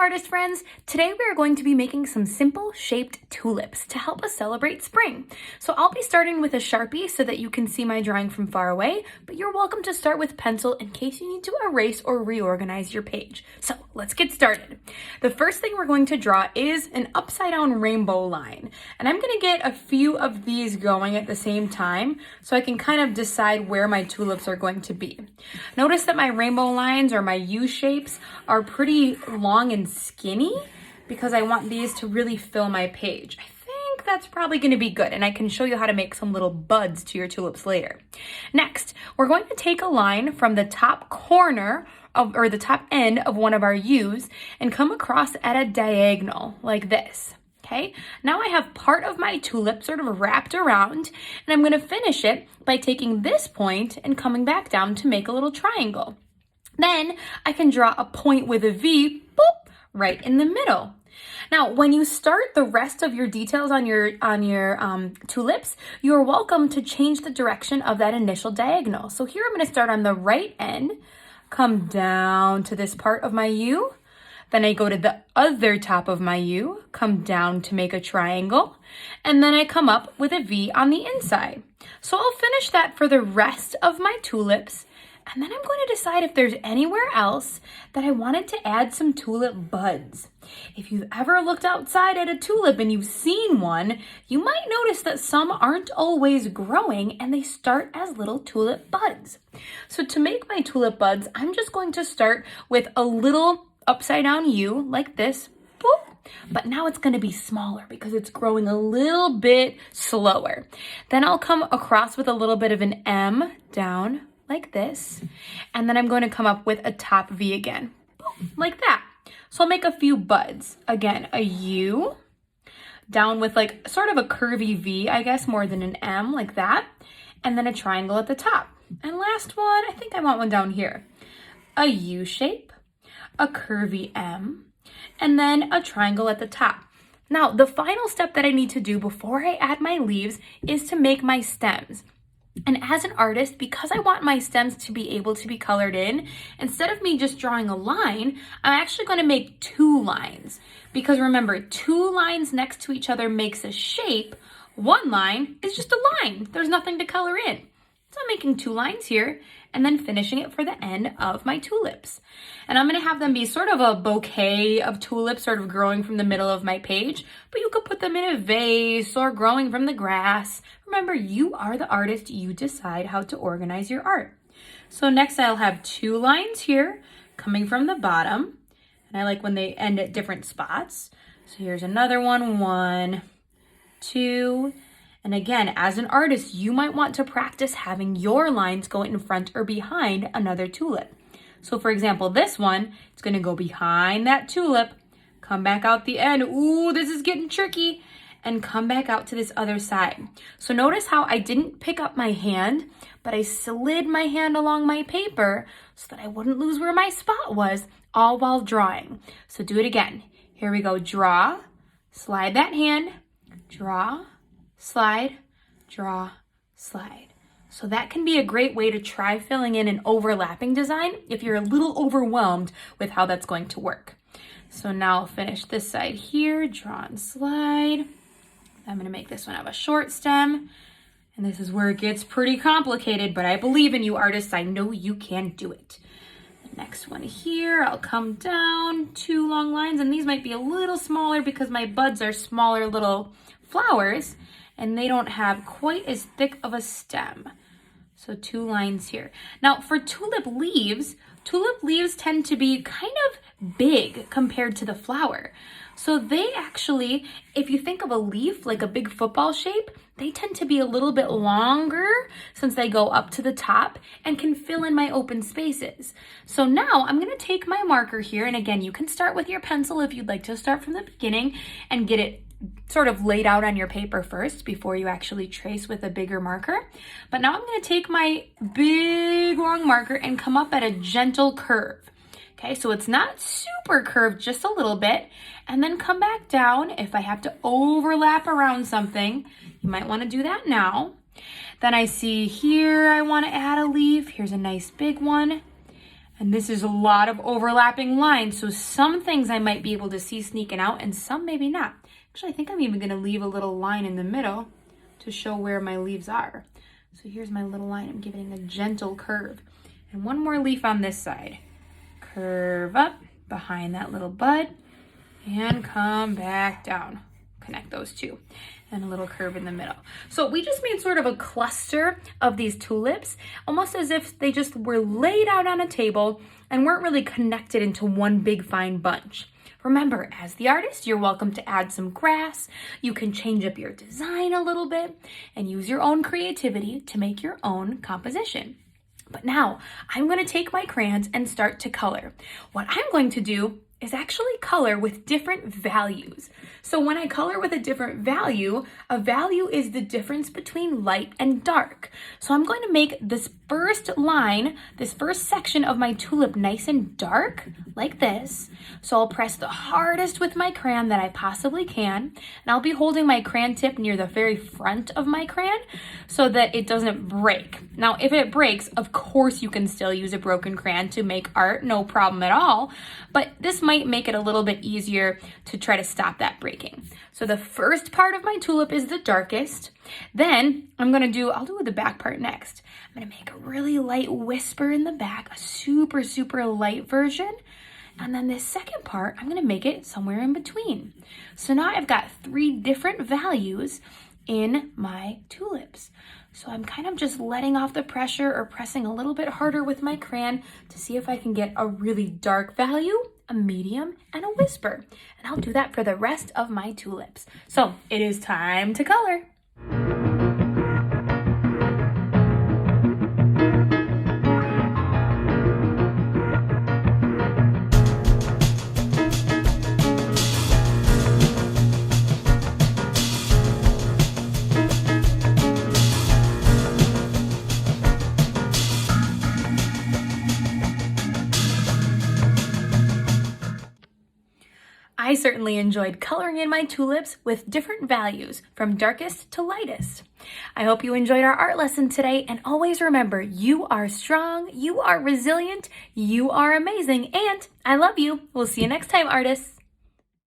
artist friends. Today we are going to be making some simple shaped tulips to help us celebrate spring. So I'll be starting with a Sharpie so that you can see my drawing from far away, but you're welcome to start with pencil in case you need to erase or reorganize your page. So let's get started. The first thing we're going to draw is an upside down rainbow line. And I'm gonna get a few of these going at the same time so I can kind of decide where my tulips are going to be. Notice that my rainbow lines or my U shapes are pretty long and skinny because I want these to really fill my page. I think that's probably going to be good, and I can show you how to make some little buds to your tulips later. Next, we're going to take a line from the top corner or the top end of one of our U's and come across at a diagonal like this. Okay, now I have part of my tulip sort of wrapped around, and I'm going to finish it by taking this point and coming back down to make a little triangle. Then I can draw a point with a V, boop, right in the middle. Now, when you start the rest of your details on your tulips, you're welcome to change the direction of that initial diagonal. So here I'm going to start on the right end, come down to this part of my U. Then I go to the other top of my U, come down to make a triangle, and then I come up with a V on the inside. So I'll finish that for the rest of my tulips, and then I'm going to decide if there's anywhere else that I wanted to add some tulip buds. If you've ever looked outside at a tulip and you've seen one, you might notice that some aren't always growing and they start as little tulip buds. So to make my tulip buds, I'm just going to start with a little upside down U like this, boop. But now it's going to be smaller because it's growing a little bit slower. Then I'll come across with a little bit of an M down like this, and then I'm going to come up with a top V again, boom, like that. So I'll make a few buds. Again, a U down with like sort of a curvy V, I guess, more than an M, like that, and then a triangle at the top. And last one, I think I want one down here. A U shape, a curvy M, and then a triangle at the top. Now, the final step that I need to do before I add my leaves is to make my stems. And as an artist, because I want my stems to be able to be colored in, instead of me just drawing a line, I'm actually going to make two lines. Because remember, two lines next to each other makes a shape. One line is just a line. There's nothing to color in. So I'm making two lines here and then finishing it for the end of my tulips. And I'm going to have them be sort of a bouquet of tulips sort of growing from the middle of my page, but you could put them in a vase or growing from the grass. Remember, you are the artist. You decide how to organize your art. So next I'll have two lines here coming from the bottom, and I like when they end at different spots. So here's another one, 1, 2, and again, as an artist, you might want to practice having your lines go in front or behind another tulip. So for example, this one, it's gonna go behind that tulip, come back out the end. Ooh, this is getting tricky. And come back out to this other side. So notice how I didn't pick up my hand, but I slid my hand along my paper so that I wouldn't lose where my spot was, all while drawing. So do it again. Here we go, draw, slide that hand, draw, slide, draw, slide. So that can be a great way to try filling in an overlapping design if you're a little overwhelmed with how that's going to work. So now I'll finish this side here, draw and slide. I'm going to make this one have a short stem. And this is where it gets pretty complicated, but I believe in you artists. I know you can do it. The next one here, I'll come down, two long lines, and these might be a little smaller because my buds are smaller little flowers and they don't have quite as thick of a stem. So two lines here. Now for tulip leaves tend to be kind of big compared to the flower. So they actually, if you think of a leaf like a big football shape, they tend to be a little bit longer since they go up to the top and can fill in my open spaces. So now I'm going to take my marker here, and again, you can start with your pencil if you'd like to start from the beginning and get it sort of laid out on your paper first before you actually trace with a bigger marker. But now I'm going to take my big long marker and come up at a gentle curve. Okay, so it's not super curved, just a little bit, and then come back down. If I have to overlap around something, you might want to do that now. Then I see here I want to add a leaf. Here's a nice big one. And this is a lot of overlapping lines, so some things I might be able to see sneaking out and some maybe not. Actually, I think I'm even gonna leave a little line in the middle to show where my leaves are. So here's my little line. I'm giving a gentle curve. And one more leaf on this side. Curve up behind that little bud and come back down. Connect those two. And a little curve in the middle. So we just made sort of a cluster of these tulips, almost as if they just were laid out on a table and weren't really connected into one big fine bunch. Remember, as the artist, you're welcome to add some grass. You can change up your design a little bit and use your own creativity to make your own composition. But now I'm going to take my crayons and start to color. What I'm going to do is actually color with different values. So when I color with a different value, a value is the difference between light and dark. So I'm going to make this first line, this first section of my tulip nice and dark, like this. So I'll press the hardest with my crayon that I possibly can, and I'll be holding my crayon tip near the very front of my crayon so that it doesn't break. Now, if it breaks, of course you can still use a broken crayon to make art, no problem at all, but this might make it a little bit easier to try to stop that breaking. So the first part of my tulip is the darkest. Then I'll do the back part next. I'm gonna make a really light whisper in the back, a super, super light version. And then this second part, I'm gonna make it somewhere in between. So now I've got 3 different values in my tulips. So I'm kind of just letting off the pressure or pressing a little bit harder with my crayon to see if I can get a really dark value, a medium, and a whisper. And I'll do that for the rest of my tulips. So it is time to color. I certainly enjoyed coloring in my tulips with different values from darkest to lightest. I hope you enjoyed our art lesson today, and always remember, you are strong, you are resilient, you are amazing, and I love you. We'll see you next time, artists.